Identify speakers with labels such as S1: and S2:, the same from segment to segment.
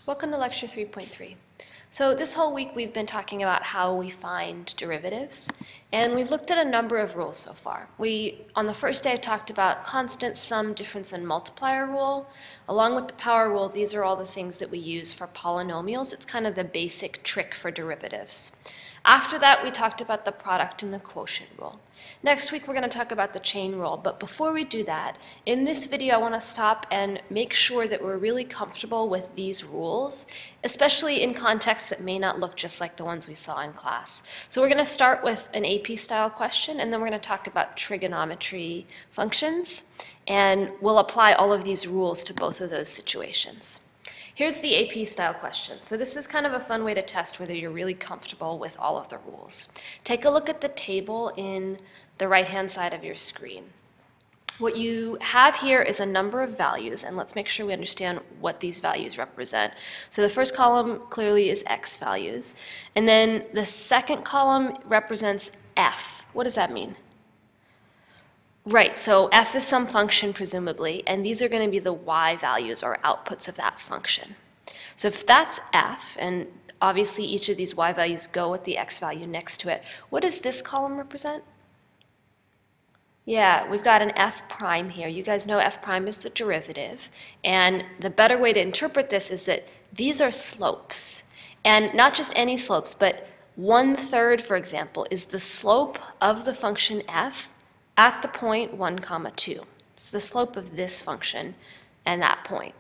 S1: Welcome to lecture 3.3. So this whole week we've been talking about how we find derivatives, and we've looked at a number of rules so far. On the first day I talked about constant, sum, difference, and multiplier rule. Along with the power rule, these are all the things that we use for polynomials. It's kind of the basic trick for derivatives. After that, we talked about the product and the quotient rule. Next week, we're going to talk about the chain rule, but before we do that, in this video, I want to stop and make sure that we're really comfortable with these rules, especially in contexts that may not look just like the ones we saw in class. So we're going to start with an AP-style question, and then we're going to talk about trigonometry functions, and we'll apply all of these rules to both of those situations. Here's the AP style question. So this is kind of a fun way to test whether you're really comfortable with all of the rules. Take a look at the table in the right-hand side of your screen. What you have here is a number of values, and let's make sure we understand what these values represent. So the first column clearly is X values, and then the second column represents F. What does that mean? Right, so f is some function presumably, and these are going to be the y values or outputs of that function. So if that's f, and obviously each of these y values go with the x value next to it, what does this column represent? Yeah, we've got an f prime here. You guys know f prime is the derivative, and the better way to interpret this is that these are slopes, and not just any slopes, but 1/3, for example, is the slope of the function f at the point 1, 2. It's the slope of this function and that point.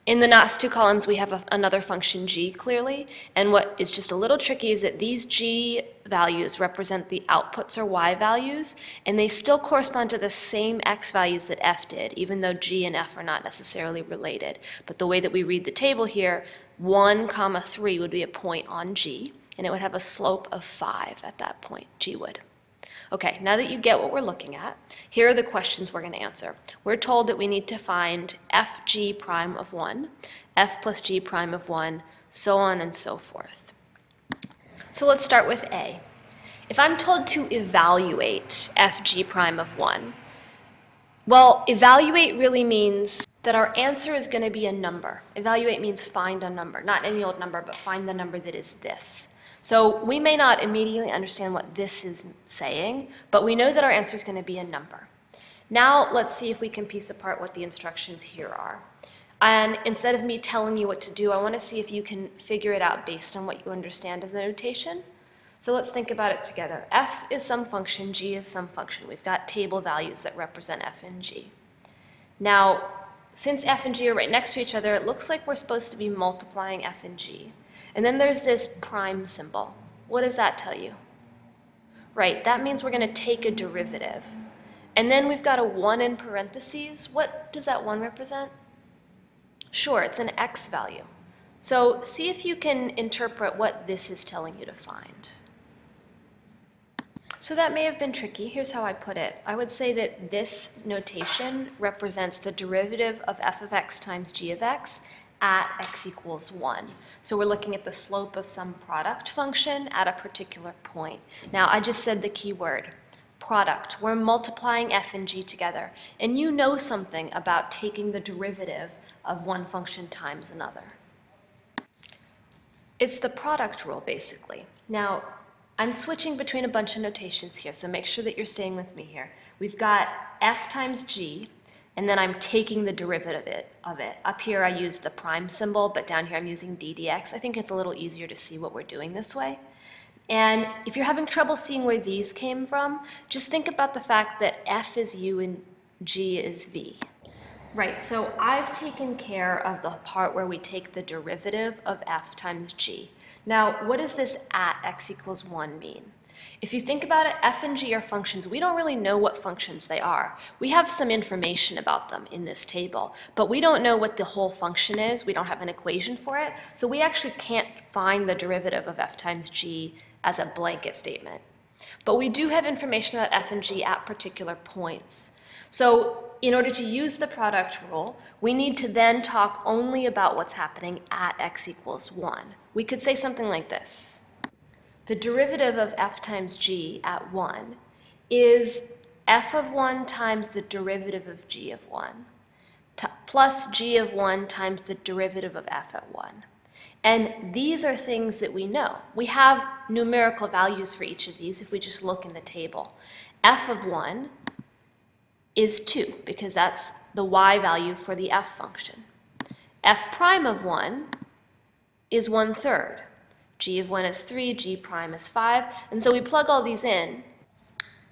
S1: In the last two columns, we have another function g, clearly, and what is just a little tricky is that these g values represent the outputs or y values, and they still correspond to the same x values that f did, even though g and f are not necessarily related. But the way that we read the table here, 1, 3 would be a point on g, and it would have a slope of 5 at that point, g would. Okay, now that you get what we're looking at, here are the questions we're going to answer. We're told that we need to find fg prime of 1, f plus g prime of 1, so on and so forth. So let's start with A. If I'm told to evaluate fg prime of 1, well, evaluate really means that our answer is going to be a number. Evaluate means find a number, not any old number, but find the number that is this. So we may not immediately understand what this is saying, but we know that our answer is going to be a number. Now let's see if we can piece apart what the instructions here are. And instead of me telling you what to do, I want to see if you can figure it out based on what you understand of the notation. So let's think about it together. F is some function, g is some function. We've got table values that represent f and g. Now, since f and g are right next to each other, it looks like we're supposed to be multiplying f and g. And then there's this prime symbol. What does that tell you? Right, that means we're going to take a derivative. And then we've got a 1 in parentheses. What does that 1 represent? Sure, it's an x value. So see if you can interpret what this is telling you to find. So that may have been tricky. Here's how I put it. I would say that this notation represents the derivative of f of x times g of x at x equals 1. So we're looking at the slope of some product function at a particular point. Now, I just said the key word, product. We're multiplying f and g together. And you know something about taking the derivative of one function times another. It's the product rule, basically. Now, I'm switching between a bunch of notations here, so make sure that you're staying with me here. We've got f times g, and then I'm taking the derivative of it. Up here I used the prime symbol, but down here I'm using d dx. I think it's a little easier to see what we're doing this way. And if you're having trouble seeing where these came from, just think about the fact that f is u and g is v. Right, so I've taken care of the part where we take the derivative of f times g. Now, what does this at x equals 1 mean? If you think about it, f and g are functions. We don't really know what functions they are. We have some information about them in this table, but we don't know what the whole function is. We don't have an equation for it, so we actually can't find the derivative of f times g as a blanket statement. But we do have information about f and g at particular points. So in order to use the product rule, we need to then talk only about what's happening at x equals 1. We could say something like this. The derivative of f times g at 1 is f of 1 times the derivative of g of 1 plus g of 1 times the derivative of f at 1. And these are things that we know. We have numerical values for each of these if we just look in the table. F of 1 is 2, because that's the y value for the f function. F prime of 1 is 1/3. G of 1 is 3, g prime is 5, and so we plug all these in,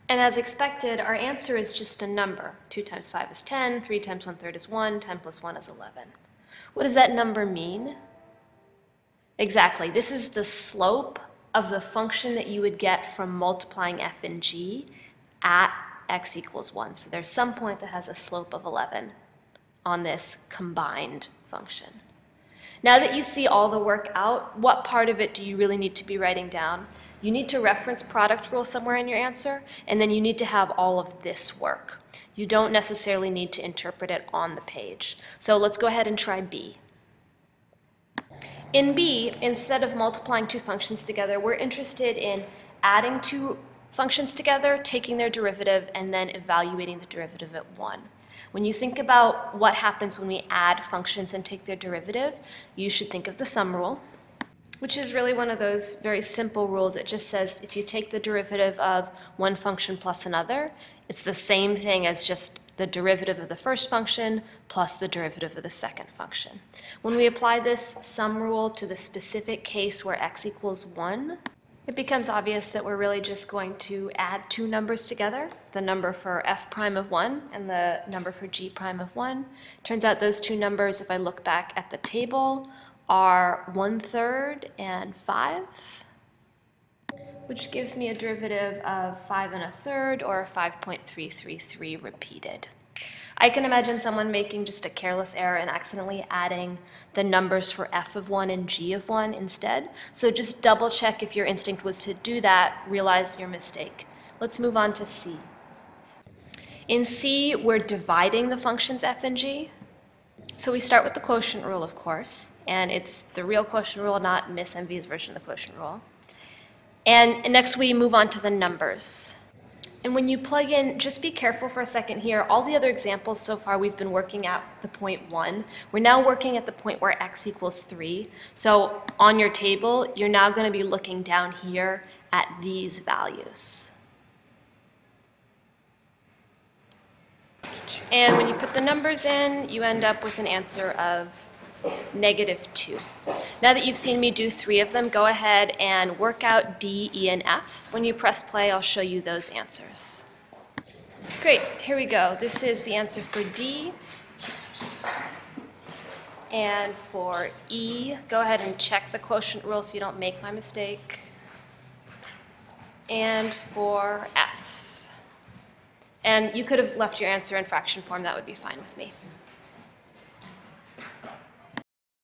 S1: and as expected, our answer is just a number. 2 times 5 is 10, 3 times 1/3 is 1, 10 plus 1 is 11. What does that number mean? Exactly, this is the slope of the function that you would get from multiplying f and g at x equals 1. So there's some point that has a slope of 11 on this combined function. Now that you see all the work out, what part of it do you really need to be writing down? You need to reference product rule somewhere in your answer, and then you need to have all of this work. You don't necessarily need to interpret it on the page. So let's go ahead and try B. In B, instead of multiplying two functions together, we're interested in adding two functions together, taking their derivative, and then evaluating the derivative at 1. When you think about what happens when we add functions and take their derivative, you should think of the sum rule, which is really one of those very simple rules. It just says if you take the derivative of one function plus another, it's the same thing as just the derivative of the first function plus the derivative of the second function. When we apply this sum rule to the specific case where x equals 1, it becomes obvious that we're really just going to add two numbers together, the number for f prime of 1 and the number for g prime of 1. Turns out those two numbers, if I look back at the table, are 1/3 and 5, which gives me a derivative of 5 1/3, or 5.333 repeated. I can imagine someone making just a careless error and accidentally adding the numbers for f of 1 and g of 1 instead. So just double check if your instinct was to do that, realize your mistake. Let's move on to C. In C, we're dividing the functions f and g. So we start with the quotient rule, of course, and it's the real quotient rule, not Miss MV's version of the quotient rule. And next we move on to the numbers. And when you plug in, just be careful for a second here. All the other examples so far we've been working at the point 1. We're now working at the point where x equals 3. So on your table, you're now going to be looking down here at these values. And when you put the numbers in, you end up with an answer of -2. Now that you've seen me do 3 of them, go ahead and work out D, E, and F. When you press play, I'll show you those answers. Great, here we go. This is the answer for D. And for E, go ahead and check the quotient rule so you don't make my mistake. And for F. And you could have left your answer in fraction form, that would be fine with me.